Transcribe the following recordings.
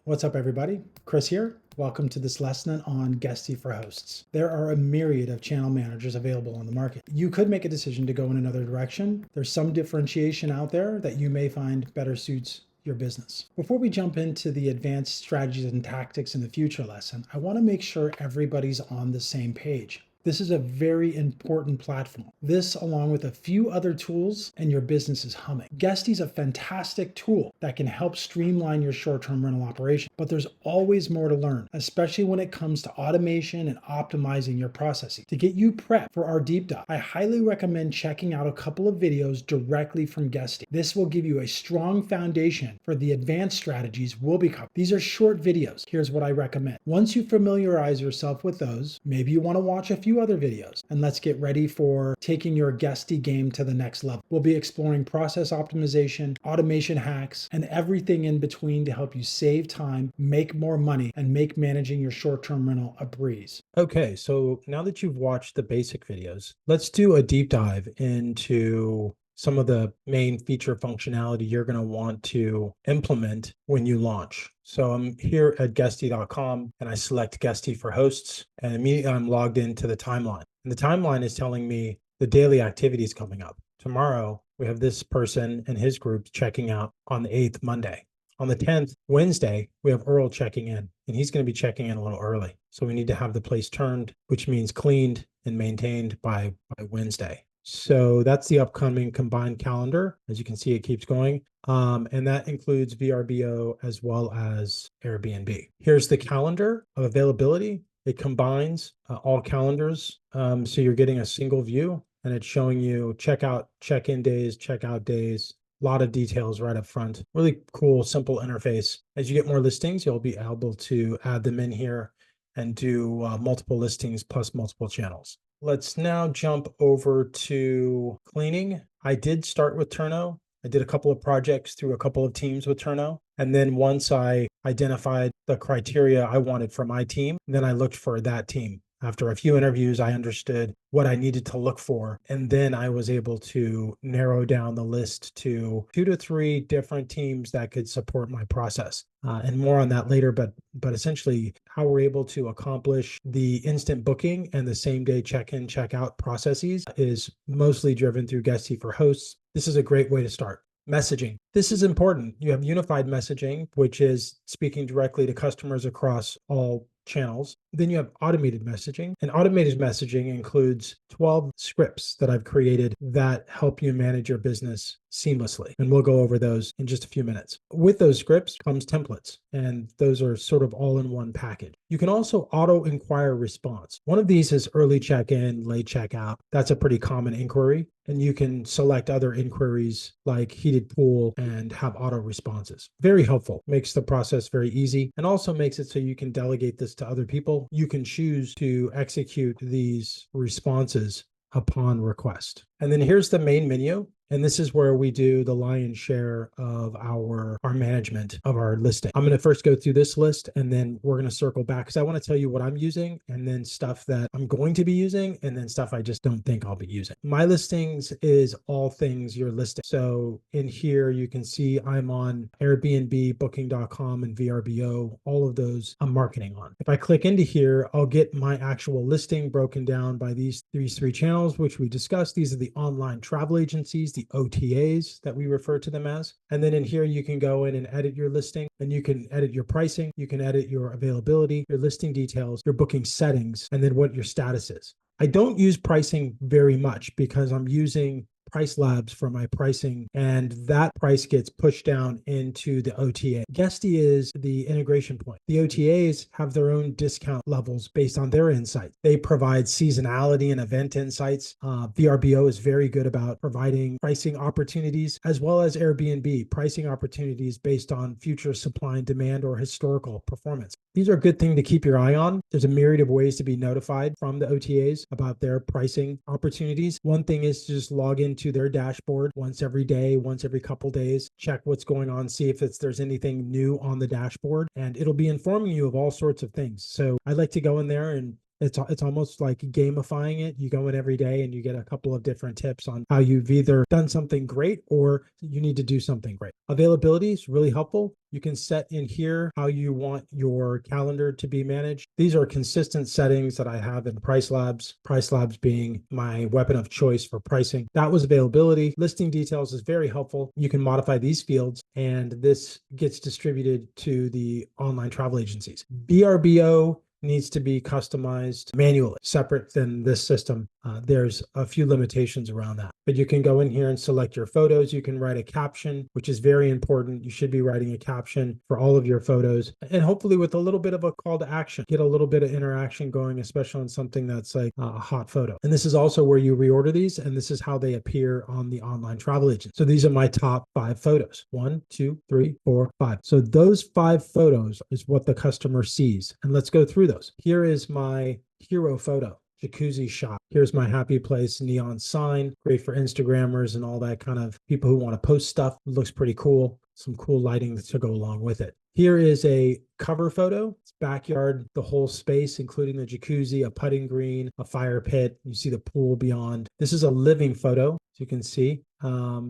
What's up, everybody? Chris here. Welcome to this lesson on Guesty for hosts. There are a myriad of channel managers available on the market. You could make a decision to go in another direction. There's some differentiation out there that you may find better suits your business. Before we jump into the advanced strategies and tactics in the future lesson, I want to make sure everybody's on the same page. This is a very important platform. This, along with a few other tools, and your business is humming. Guesty is a fantastic tool that can help streamline your short-term rental operation, but there's always more to learn, especially when it comes to automation and optimizing your processes. To get you prepped for our deep dive, I highly recommend checking out a couple of videos directly from Guesty. This will give you a strong foundation for the advanced strategies we'll be covering. These are short videos. Here's what I recommend. Once you familiarize yourself with those, maybe you want to watch a few other videos, and let's get ready for taking your Guesty game to the next level. We'll be exploring process optimization, automation hacks, and everything in between to help you save time, make more money, and make managing your short-term rental a breeze. Okay, so now that you've watched the basic videos, let's do a deep dive into some of the main feature functionality you're going to want to implement when you launch. So I'm here at Guesty.com and I select Guesty for hosts, and immediately I'm logged into the timeline. And the timeline is telling me the daily activities coming up. Tomorrow, we have this person and his group checking out on the 8th, Monday. On the 10th, Wednesday, we have Earl checking in, and he's going to be checking in a little early. So we need to have the place turned, which means cleaned and maintained by Wednesday. So that's the upcoming combined calendar. As you can see, it keeps going. And that includes VRBO as well as Airbnb. Here's the calendar of availability. It combines all calendars. So you're getting a single view, and it's showing you checkout, check-in days, checkout days. A lot of details right up front. Really cool, simple interface. As you get more listings, you'll be able to add them in here and do multiple listings plus multiple channels. Let's now jump over to cleaning. I did start with Turno. I did a couple of projects through a couple of teams with Turno. And then once I identified the criteria I wanted for my team, then I looked for that team. After a few interviews, I understood what I needed to look for. And then I was able to narrow down the list to 2 to 3 different teams that could support my process. And more on that later, but essentially how we're able to accomplish the instant booking and the same day check-in, check-out processes is mostly driven through Guesty for hosts. This is a great way to start. Messaging. This is important. You have unified messaging, which is speaking directly to customers across all channels. Then you have automated messaging, and automated messaging includes 12 scripts that I've created that help you manage your business seamlessly. And we'll go over those in just a few minutes. With those scripts comes templates, and those are sort of all in one package. You can also auto inquire response. One of these is early check-in, late checkout. That's a pretty common inquiry. And you can select other inquiries like heated pool and have auto responses. Very helpful. Makes the process very easy, and also makes it so you can delegate this to other people. You can choose to execute these responses upon request. And then here's the main menu. And this is where we do the lion's share of our management of our listing. I'm going to first go through this list, and then we're going to circle back because I want to tell you what I'm using, and then stuff that I'm going to be using, and then stuff I just don't think I'll be using. My listings is all things your listing. So in here, you can see I'm on Airbnb, Booking.com, and VRBO. All of those I'm marketing on. If I click into here, I'll get my actual listing broken down by these 3 channels, which we discussed. These are the online travel agencies, the OTAs that we refer to them as. And then in here, you can go in and edit your listing, and you can edit your pricing, you can edit your availability, your listing details, your booking settings, and then what your status is. I don't use pricing very much because I'm using Price Labs for my pricing, and that price gets pushed down into the OTA. Guesty is the integration point. The OTAs have their own discount levels based on their insight. They provide seasonality and event insights. VRBO is very good about providing pricing opportunities, as well as Airbnb, pricing opportunities based on future supply and demand or historical performance. These are a good thing to keep your eye on. There's a myriad of ways to be notified from the OTAs about their pricing opportunities. One thing is to just log into their dashboard once every day, once every couple days, check what's going on, see if there's anything new on the dashboard, and it'll be informing you of all sorts of things. So I like to go in there and It's almost like gamifying it. You go in every day and you get a couple of different tips on how you've either done something great or you need to do something great. Availability is really helpful. You can set in here how you want your calendar to be managed. These are consistent settings that I have in Price Labs being my weapon of choice for pricing. That was availability. Listing details is very helpful. You can modify these fields and this gets distributed to the online travel agencies. VRBO needs to be customized manually, separate than this system. There's a few limitations around that, but you can go in here and select your photos. You can write a caption, which is very important. You should be writing a caption for all of your photos, and hopefully with a little bit of a call to action, get a little bit of interaction going, especially on something that's like a hot photo. And this is also where you reorder these, and this is how they appear on the online travel agent. So these are my top 5 photos. 1, 2, 3, 4, 5. So those 5 photos is what the customer sees. And let's go through those. Here is my hero photo. Jacuzzi shot. Here's my happy place neon sign, great for Instagrammers and all that kind of people who want to post stuff. It looks pretty cool. Some cool lighting to go along with it. Here is a cover photo. It's backyard, the whole space, including the jacuzzi, a putting green, a fire pit. You see the pool beyond. This is a living photo, as you can see.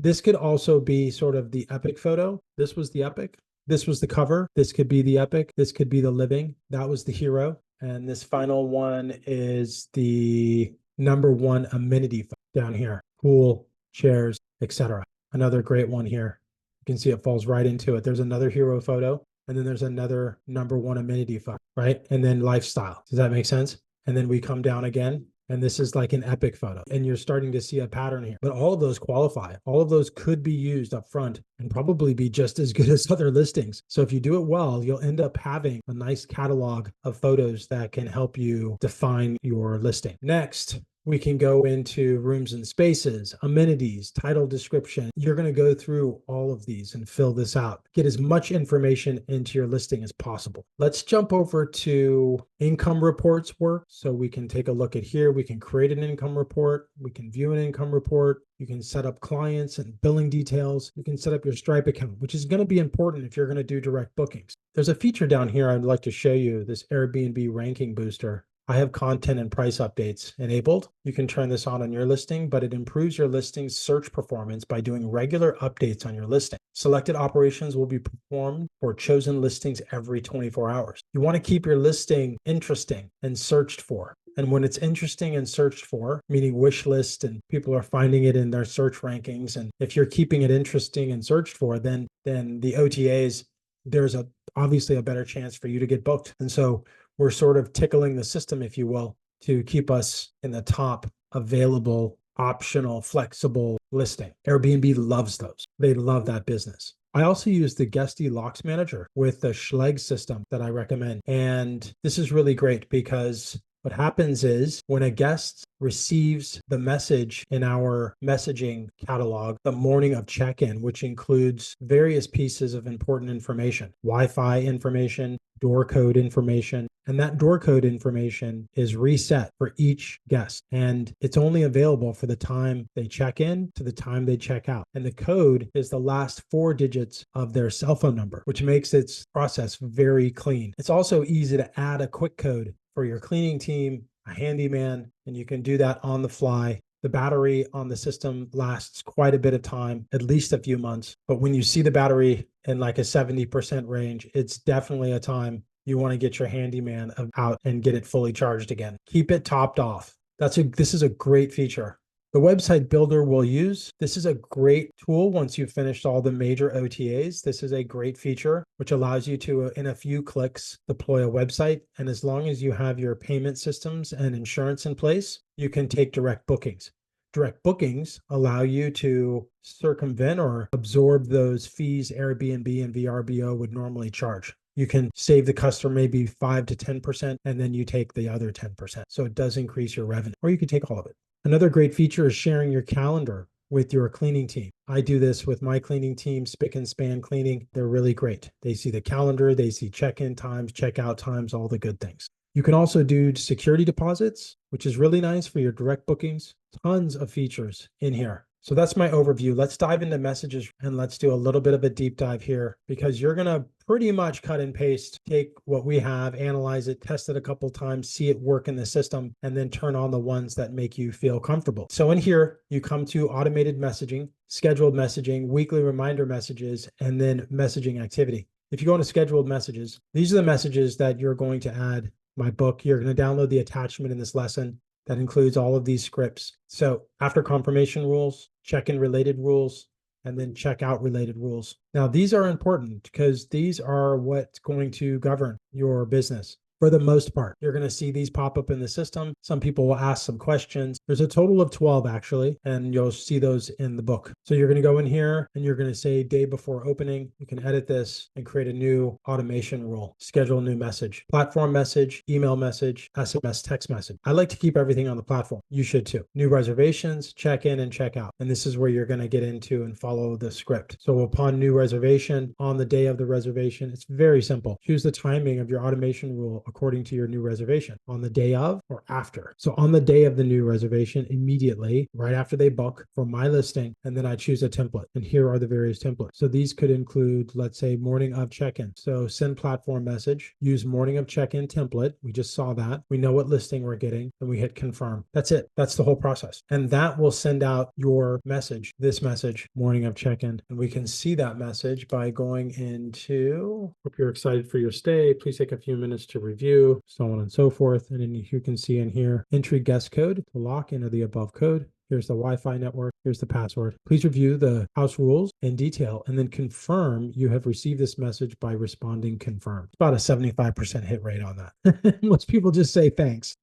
This could also be sort of the epic photo. This was the epic. This was the cover. This could be the epic. This could be the living. That was the hero. And this final one is the #1 amenity down here. Pool, chairs, etc. Another great one here. You can see it falls right into it. There's another hero photo, and then there's another #1 amenity photo, right? And then lifestyle. Does that make sense? And then we come down again, and this is like an epic photo. And you're starting to see a pattern here. But all of those qualify. All of those could be used up front and probably be just as good as other listings. So if you do it well, you'll end up having a nice catalog of photos that can help you define your listing. Next, we can go into rooms and spaces, amenities, title description. You're going to go through all of these and fill this out. Get as much information into your listing as possible. Let's jump over to income reports work. So we can take a look at here. We can create an income report. We can view an income report. You can set up clients and billing details. You can set up your Stripe account, which is going to be important if you're going to do direct bookings. There's a feature down here I'd like to show you, this Airbnb ranking booster. I have content and price updates enabled. You can turn this on your listing, but it improves your listing's search performance by doing regular updates on your listing. Selected operations will be performed for chosen listings every 24 hours. You want to keep your listing interesting and searched for. And when it's interesting and searched for, meaning wish list and people are finding it in their search rankings, and if you're keeping it interesting and searched for, then the OTAs, there's obviously a better chance for you to get booked. And so we're sort of tickling the system, if you will, to keep us in the top available, optional, flexible listing. Airbnb loves those. They love that business. I also use the Guesty Locks Manager with the Schleg system that I recommend. And this is really great because what happens is when a guest receives the message in our messaging catalog the morning of check-in, which includes various pieces of important information, Wi-Fi information, door code information, and that door code information is reset for each guest. And it's only available for the time they check in to the time they check out. And the code is the last 4 digits of their cell phone number, which makes its process very clean. It's also easy to add a quick code for your cleaning team, a handyman, and you can do that on the fly. The battery on the system lasts quite a bit of time, at least a few months. But when you see the battery in like a 70% range, it's definitely a time you want to get your handyman out and get it fully charged again. Keep it topped off. This is a great feature. The website builder we'll use, this is a great tool once you've finished all the major OTAs. This is a great feature which allows you to, in a few clicks, deploy a website. And as long as you have your payment systems and insurance in place, you can take direct bookings. Direct bookings allow you to circumvent or absorb those fees Airbnb and VRBO would normally charge. You can save the customer maybe 5 to 10%, and then you take the other 10%. So it does increase your revenue, or you can take all of it. Another great feature is sharing your calendar with your cleaning team. I do this with my cleaning team, Spick and Span Cleaning. They're really great. They see the calendar, they see check-in times, check-out times, all the good things. You can also do security deposits, which is really nice for your direct bookings. Tons of features in here. So that's my overview. Let's dive into messages and let's do a little bit of a deep dive here, because you're going to pretty much cut and paste, take what we have, analyze it, test it a couple times, see it work in the system, and then turn on the ones that make you feel comfortable. So in here, you come to automated messaging, scheduled messaging, weekly reminder messages, and then messaging activity. If you go into scheduled messages, these are the messages that you're going to add my book. You're going to download the attachment in this lesson that includes all of these scripts. So after confirmation rules, check-in related rules, and then check out related rules. Now, these are important because these are what's going to govern your business. For the most part, you're going to see these pop up in the system. Some people will ask some questions. There's a total of 12 actually, and you'll see those in the book. So you're going to go in here and you're going to say day before opening. You can edit this and create a new automation rule, schedule a new message, platform message, email message, SMS text message. I like to keep everything on the platform. You should too. New reservations, check in and check out. And this is where you're going to get into and follow the script. So upon new reservation, on the day of the reservation, it's very simple. Choose the timing of your automation rule according to your new reservation, on the day of or after. So on the day of the new reservation, immediately, right after they book for my listing, and then I choose a template. And here are the various templates. So these could include, let's say, morning of check-in. So send platform message, use morning of check-in template. We just saw that. We know what listing we're getting, and we hit confirm. That's it. That's the whole process. And that will send out your message, this message, morning of check-in. And we can see that message by going into, hope you're excited for your stay. Please take a few minutes to review, so on and so forth. And then you can see in here, entry guest code to lock into the above code. Here's the Wi-Fi network. Here's the password. Please review the house rules in detail and then confirm you have received this message by responding confirm. It's about a 75% hit rate on that. Most people just say thanks.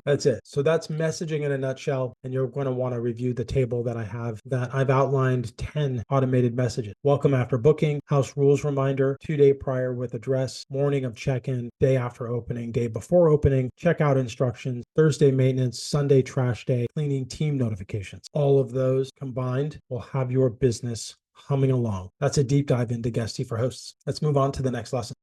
That's it. So that's messaging in a nutshell. And you're going to want to review the table that I have, that I've outlined 10 automated messages. Welcome after booking, house rules reminder, 2-day prior with address, morning of check-in, day after opening, day before opening, checkout instructions, Thursday maintenance, Sunday trash day, cleaning team notifications. All of those combined will have your business humming along. That's a deep dive into Guesty for Hosts. Let's move on to the next lesson.